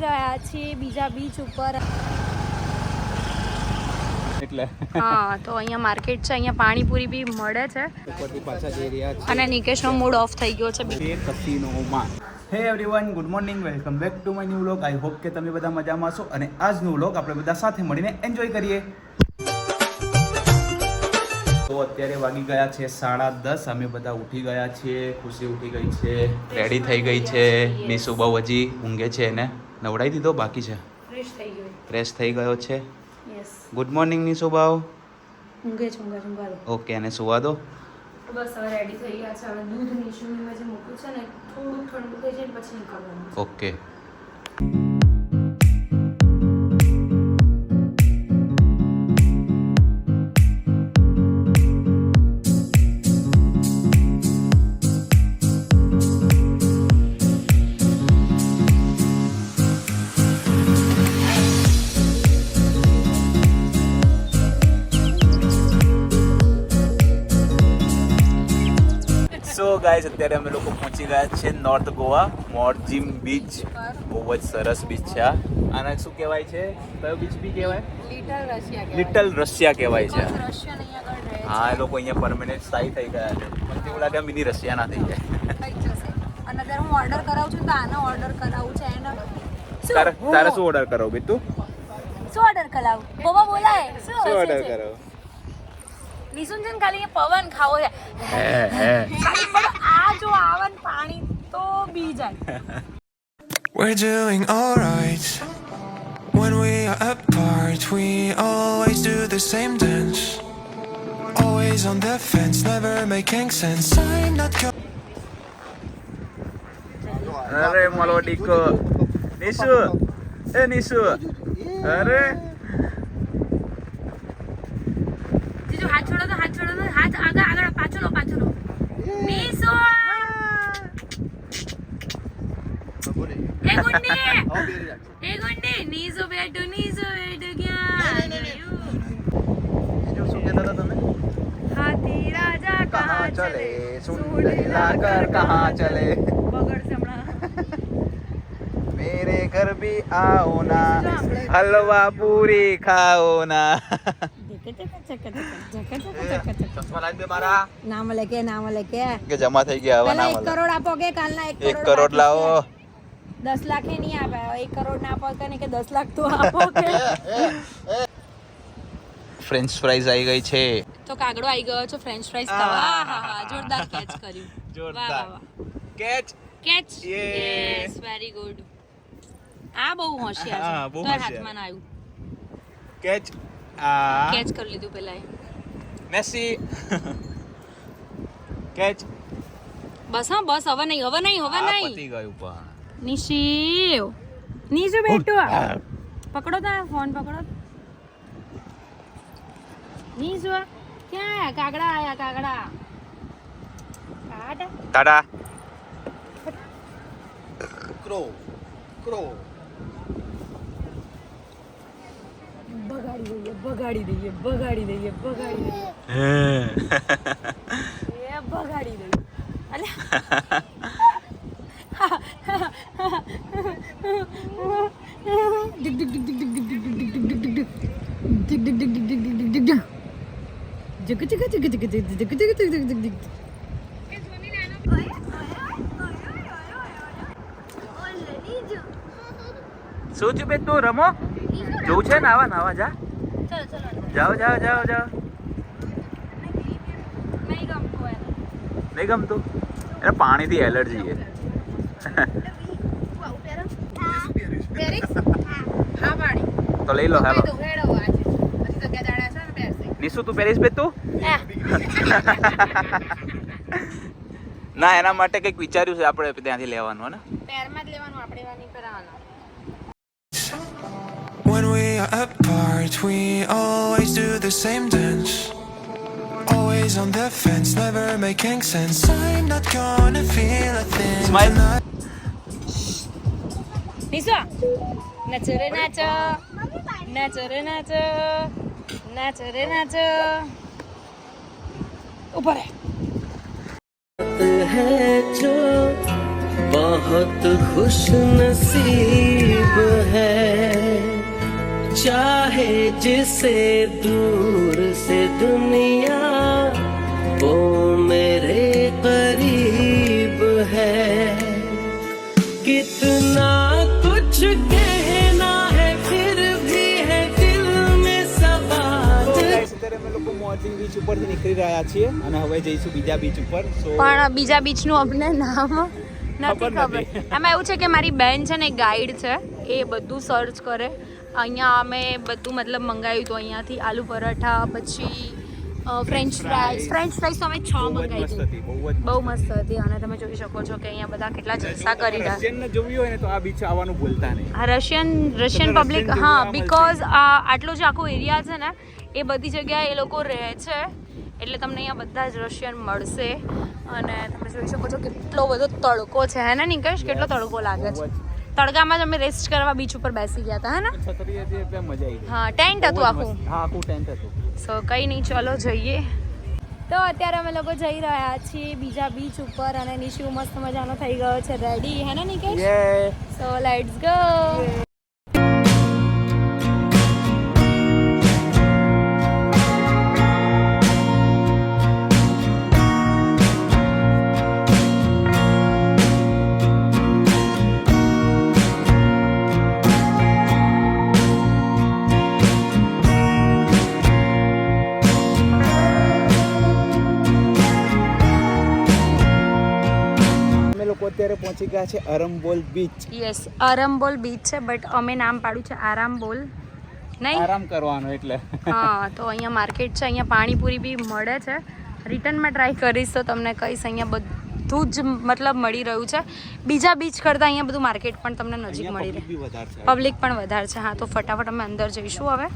રહ્યા છીએ બીજા બીચ ઉપર. એટલે હા, તો અહીંયા માર્કેટ છે, અહીંયા પાણીપુરી બી મળે છે. ઉપરથી પાછા જઈ રહ્યા છે અને નિકેશનો મૂડ ઓફ થઈ ગયો છે બે કસીનોમાં. Hey everyone, good morning, welcome back to my new vlog. I hope કે તમે બધા મજામાં છો અને આજનો વ્લોગ આપણે બધા સાથે મળીને એન્જોય કરીએ. તો અત્યારે વાગી ગયા છે 10:30. અમે બધા ઉઠી ગયા છીએ. ખુશી ઉઠી ગઈ છે, રેડી થઈ ગઈ છે. નિશુ બહુ હજી ઊંઘે છે, એને નવડાવી દીધો, બાકી છે. ફ્રેશ થઈ ગયો છે. ગુડ મોર્નિંગ નિશુ બાવ. ઊંઘે છે. ઓકે, અને સુવા દો. બસ હવે રેડી થઈ ગયા છે. હવે દૂધ નિશુની મેં જે મૂક્યું છે ને થોડું ઠંડુ થઈ જાય પછી નીકળવાનું. ઓકે. સો ગાઈસ, અત્યારે અમે લોકો પહોંચી ગયા છે નોર્થ ગોવા, મોરજીમ બીચ. બહુ જ સરસ બીચ છે. આને શું કહેવાય છે? કયો બીચ બી કહેવાય? લિટલ રશિયા કહેવાય છે. હા, એ લોકો અહીંયા પરમેનન્ટ સ્થાયી થઈ ગયા છે. મને એવું લાગે મિની રશિયા ના થઈ જાય. અને અત્યારે હું ઓર્ડર કરાવું છું તો આનો ઓર્ડર કરાવું છે એને. તારે શું ઓર્ડર કરો બે તું? શું ઓર્ડર કરાવું? બોબા બોલાય. શું ઓર્ડર કરો? નિશુંજન ખાલી પવન ખાવો છે. ખાલી પણ આ જો આવન પાણી તો બી જાય. We're doing alright. When we are apart, we always do the same dance. Always on the fence, never making sense. I'm not going. અરે મલોડીકો. નિશુ, એ નિશુ. અરે જીજુ હાથ છોડો તો હાથ આગળ પાછળ નિશુ. એ ગુંડી નિશુ બેટુ ક્યાં બીજું શું કહેતા હતા તમે? હાથી રાજા કહા ચલે સુંદરી લાકર કહા ચલે બગડશે હમણાં. मेरे घर भी आओ ना, हलवा पूरी खाओ ना. ચશ્મા લાવી દે મારા. નામ લેકે કે જમા થઈ ગયા હવે. પેલા 1 કરોડ આપો કે કાલના 1 1 કરોડ લાવો. 10 લાખ એ નહીં આપે. 1 કરોડ ના આપો કે 10 લાખ તો આપો કે. ફ્રેન્ચ ફ્રાઈઝ આવી ગઈ છે. તો કાગડો આવી ગયો છે ફ્રેન્ચ ફ્રાઈઝ ખાવા. હા, જોરદાર કેચ કર્યું. જોરદાર કેચ. Yes, very good. આ બહુ હોશિયાર છે. બહુ તો હોશિયાર. હાથમાં ના આવ્યું. કેચ. કેચ કરી લીધું પેલા. મેસી. કેચ. બસ હા, બસ હવે નહીં. પતી ગયું પણ. નિશુ બેટુ પકડો તા ફોન પકડો. નિશુ ક્યાં કાગડા આયા? કાગડા ટાટા. ક્રો. બગાડી દઈએ. એ બગાડી દઈએ. શું છે બે તું રમો? જોવું છે નાવા જા. જાઓ. નહીં ગમતું? એને પાણીથી એલર્જી છે. તો લઈ લો. હાલો નિશુ, તું પહેરીશ બે તું? ના, એના માટે કંઈક વિચાર્યું છે આપણે ત્યાંથી લેવાનું. ને પેરમાં જ લેવાનું, આપણે નહીં પહેરવાનું. When we are apart, we always do the same dance. Always on the fence, never making sense. I'm not gonna feel a thing. Smile. Nishu નાચો રે નાચો. ऊपर है जो बहुत खुश नसीब जिसे दूर से दुनिया वो मेरे करीब है कितना कुछ कहना है फिर भी है दिल में सवाल અત્યારે અમે લોકો મોર્જિંગ બીચ ઉપરથી નીકળી રહ્યા છીએ અને હવે જઈશું બીજા બીચ ઉપર. સો પણ બીજા બીચનું અમને નામ નથી ખબર ખબર. નથી. એમાં એવું છે કે મારી બેન છે ને ગાઈડ છે, એ બધું સર્ચ કરે. અહીંયા અમે બધું મતલબ મંગાવ્યું હતું અહીંયાથી, આલુ પરાઠા, પછી ફ્રેન્ચ ફ્રાઈઝ તો અમે 6 મંગાવી હતી. બહુ મસ્ત હતી. અને તમે જોઈ શકો છો કે અહીંયા બધા કેટલા જલસા કરી રહ્યા. રશિયનને જોવી હોય ને તો આ બીચ આવવાનું ભૂલતા નહીં. હા, રશિયન પબ્લિક, જેવું હા, આમ જ બીકોઝ આટલો જે આખો એરિયા છે ને એ બધી જગ્યાએ એ લોકો રહે છે, એટલે તમને અહીંયા બધા જ રશિયન મળશે. અને તમે જોઈ શકો છો કેટલો બધો તડકો છે, હે ને નિકેશ? કેટલો તડકો લાગે છે. તડકામાં જ અમે રેસ્ટ કરવા બીચ ઉપર બેસી ગયા હતા, હે ને? છત્રી હતી એટલે મજા આવી. હા, ટેન્ટ હતું આખું. હા, આખું ટેન્ટ હતું. સો કંઈ નહીં, ચલો જઈએ. તો અત્યારે અમે લોકો જઈ રહ્યા છીએ બીજા બીચ ઉપર, અને નિશુ મસ્ત મજાનો થઈ ગયો છે રેડી, હે ને નિકેશ? યે સો લેટ્સ ગો. અત્યારે પહોંચી ગયા છે અરંબોલ બીચ. યસ, અરંબોલ બીચ છે, બટ અમે નામ પાડ્યું છે આરામબોલ, નહીં? આરામ કરવાનો એટલે. હા, તો અહીંયા માર્કેટ છે, અહીંયા પાણીપુરી બી મળે છે. રિટર્નમાં ટ્રાય કરીશ તો તમને કહીશ. અહીંયા બધું જ મતલબ મળી રહ્યું છે. બીજા બીચ કરતાં અહીંયા બધું માર્કેટ પણ તમને નજીક મળી રહે. પબ્લિક પણ વધારે છે. હા, તો ફટાફટ અમે અંદર જઈશું હવે.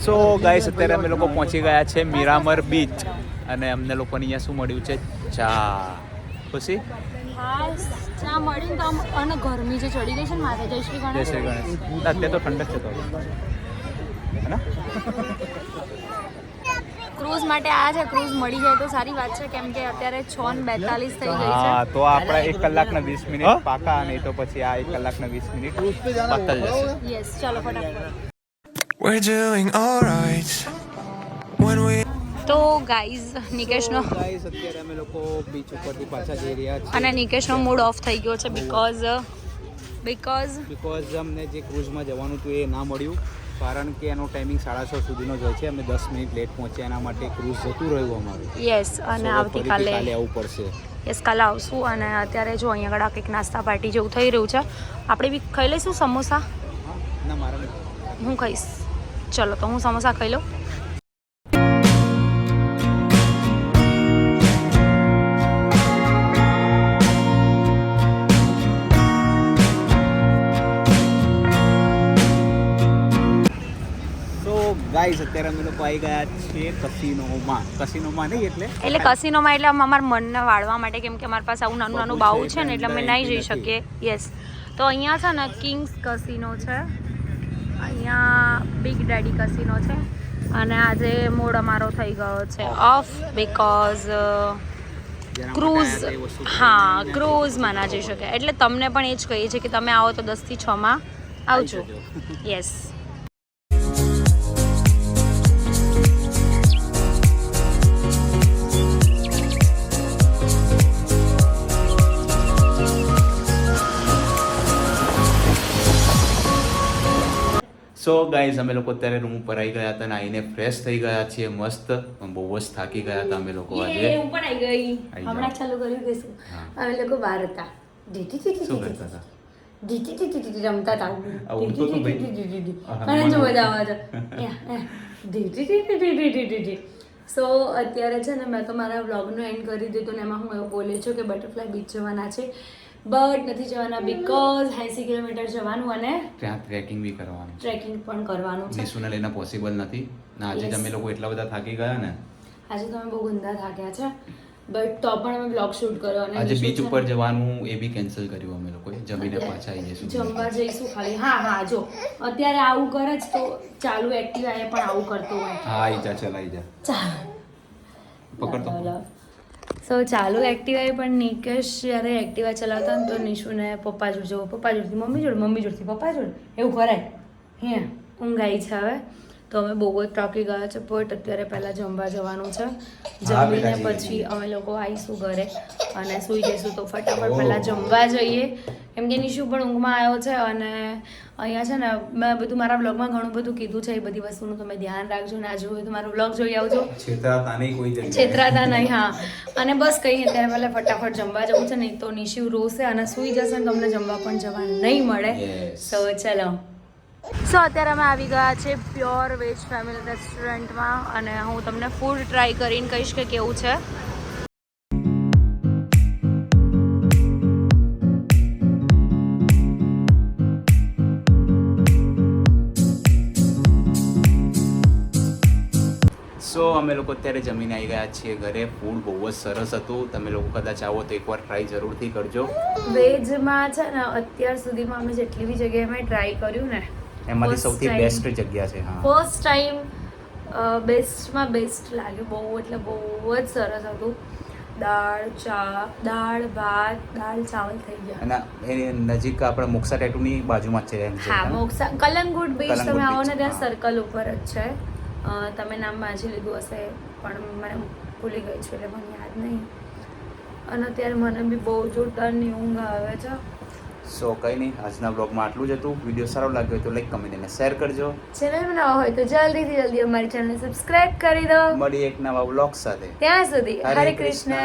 સો ગાઈસ, અત્યારે અમે લોકો પહોંચી ગયા છે મીરામર બીચ, અને અમને લોકોને અહીંયા શું મળ્યું છે? ચા. ખુશી? હા, ચા મળી તો અને ગરમી જે ચડી ગઈ છે ને માથે. જય શ્રી જય શ્રી ગણેશ. ગણેશ. અત્યારે તો ઠંડક છે તો, હે ને? ક્રૂઝ માટે આ છે. ક્રૂઝ મળી જાય તો સારી વાત છે, કેમ કે અત્યારે 6:42 થઈ ગઈ છે. હા, તો આપણે 1 કલાક ને 20 મિનિટ પાકા, નહીં તો પછી આ 1 કલાક ને 20 મિનિટ પતલ જશે. યસ, ચાલો ફટાફટ. We're doing alright when we તો ગાઈઝ, નિકેશનો ગાઈસ, અત્યારે અમે લોકો બીચ ઉપરથી પાછા જઈ રહ્યા છીએ, અને નિકેશનો મૂડ ઓફ થઈ ગયો છે બીકોઝ અમને જે ક્રૂઝમાં જવાનું હતું એ ના મળ્યું, કારણ કે એનો ટાઈમિંગ 6:30 સુધીનો જ હોય છે. અમે 10 મિનિટ લેટ પહોંચ્યા, એના માટે ક્રૂઝ જતું રહ્યું અમારું. યસ, અને આવતીકાલે આવવું પડશે. યસ, કાલે આવશું. અને અત્યારે જો અહીંયા આગળ કંઈક નાસ્તા પાર્ટી જેવું થઈ રહ્યું છે. આપણે બી ખાઈ લઈશું સમોસા. ના, મારા હું ખાઈશ. ચલો, તો હું સમોસા ખાઈ લઉં. ગાઈસ, અત્યારે અમે લોકો આવી ગયા છીએ કસિનોમાં નહીં એટલે કસિનોમાં, એટલે અમારા મનને વાળવા માટે, કેમ કે અમારી પાસે આવું નાનું નાનું બાવું છે ને, એટલે અમે નહીં જઈ શકીએ. યસ, તો અહીંયા છે ને કિંગ્સ કસિનો છે, અહીંયા બિગ ડેડી કસિનો છે, અને આજે મૂડ અમારો થઈ ગયો છે ઓફ, બીકોઝ ક્રૂઝ, હા, ક્રૂઝમાં ના જઈ શકે. એટલે તમને પણ એ જ કહીએ છીએ કે તમે આવો તો 10 થી 6 આવજો. યસ. સો ગાઈઝ, અમે લોકો અત્યારે રૂમ ઉપર આવી ગયા હતા અને આવીને ફ્રેશ થઈ ગયા છીએ મસ્ત. બહુ જ થાકી ગયા હતા અમે લોકો આજે. હું પણ આવી ગઈ. હમણાં ચાલુ કર્યું કે શું? અમે લોકો બહાર હતા. શું કરતા હતા? ઢીટી ઢીટી ઢીટી રમતા હતા આ ઉડતો તો ભાઈ. અને જો બધા આવે ઢીટી ઢીટી ઢીટી ઢીટી. સો અત્યારે છે ને મેં તો મારા વ્લોગનો એન્ડ કરી દીધું ને એમાં હું એવું બોલી છું કે બટરફ્લાય બીચ જવાના છે બટ નથી જવાના બિકોઝ 80 કિલોમીટર જવાનું અને ત્યાં ટ્રેકિંગ બી કરવાનું ટ્રેકિંગ પણ કરવાનું છે. નિશુને લઈને પોસિબલ નથી ને આજે Yes. તમે લોકો એટલા બધા થાકી ગયા ને આજે તમે બહુ ગંદા થાક્યા છે બટ તો પણ અમે બ્લોગ શૂટ કર્યો અને આજે નિશુ બીચ છે ને, ઉપર જવાનું એ બી કેન્સલ કર્યું અમે લોકોએ જમીને પાછા આવી જઈશું જમવા જઈશું ખાલી. હા જો અત્યારે આવું કરે જ તો ચાલુ એક્ટિવા એ પણ આવું કરતું હોય. હા આવી જા ચલ આવી જા ચાલ પકડતો સો ચાલુ એક્ટિવા પણ નિકેશ જ્યારે એક્ટિવા ચલાવતા ને તો નિશુને પપ્પા જોડે જવું, પપ્પા જોડથી મમ્મી જોડથી પપ્પા જોડે એવું કરાય. હે ઊંઘ આવી છે હવે તો અમે બહુ જ થાકી ગયા છે બટ અત્યારે પહેલાં જમવા જવાનું છે. જમીને પછી અમે લોકો આવીશું ઘરે અને સૂઈ જઈશું તો ફટાફટ પહેલાં જમવા જઈએ કેમ કે નિશુ પણ ઊંઘમાં આવ્યો છે અને અહીંયા છે ને મેં બધું મારા બ્લોગમાં ઘણું બધું કીધું છે એ બધી વસ્તુનું તમે ધ્યાન રાખજો ને આજે હોય તો મારો બ્લોગ જોઈ આવજો. છેતરાતા નહીં કોઈ જગ્યાએ. છેતરાતા નહીં. હા અને બસ કહીએ ત્યારે પહેલાં ફટાફટ જમવા જવું છે નહીં તો નિશુ રોશે અને સૂઈ જશે ને તમને જમવા પણ જવા નહીં મળે. Yes. સો ચલો. સો અત્યારે અમે આવી ગયા છે પ્યોર વેજ ફેમિલી રેસ્ટોરન્ટમાં અને હું તમને ફૂડ ટ્રાય કરીને કહીશ કે કેવું છે. સો અમે લોકો અત્યારે જમીને આવી ગયા છીએ ઘરે. ફૂડ બહુ જ સરસ હતું. તમે લોકો કદાચ આવો તો એકવાર ટ્રાય જરૂરથી કરજો. વેજમાં છે ને અત્યાર સુધીમાં અમે જેટલી બી જગ્યાએ મેં ટ્રાય કર્યું ને એમાંથી સૌથી બેસ્ટ જગ્યા છે. હા ફર્સ્ટ ટાઈમ બેસ્ટમાં બેસ્ટ લાગ્યું. બહુ એટલે બહુ જ સરસ હતું. દાળ ભાત દાળ ચાવલ થઈ ગયા. અને એની નજીક આપણા મોક્ષા ટેટુની બાજુમાં જ છે એમ છે. હા મોક્ષા કલંગુટ બીચ કલંગુટ તમે આવો ને beach, ત્યાં હા. સર્કલ ઉપર જ છે. તમે નામ વાંચી લીધું હશે પણ મને ભૂલી ગઈ છું એટલે મને યાદ નહીં. અને અત્યારે મને બી બહુ જોરદારની ઊંઘ આવે છે. સો કંઈ નહીં, આજના બ્લોગમાં આટલું જ હતું. વિડીયો સારો લાગ્યો હોય તો લાઈક કમેન્ટ અને શેર કરજો. ચેનલમાં નવા હોય તો જલ્દી અમારી ચેનલ સબસ્ક્રાઇબ કરી દો. મળીએ એક નવા બ્લોગ સાથે. ત્યાં સુધી હરે હરે કૃષ્ણ.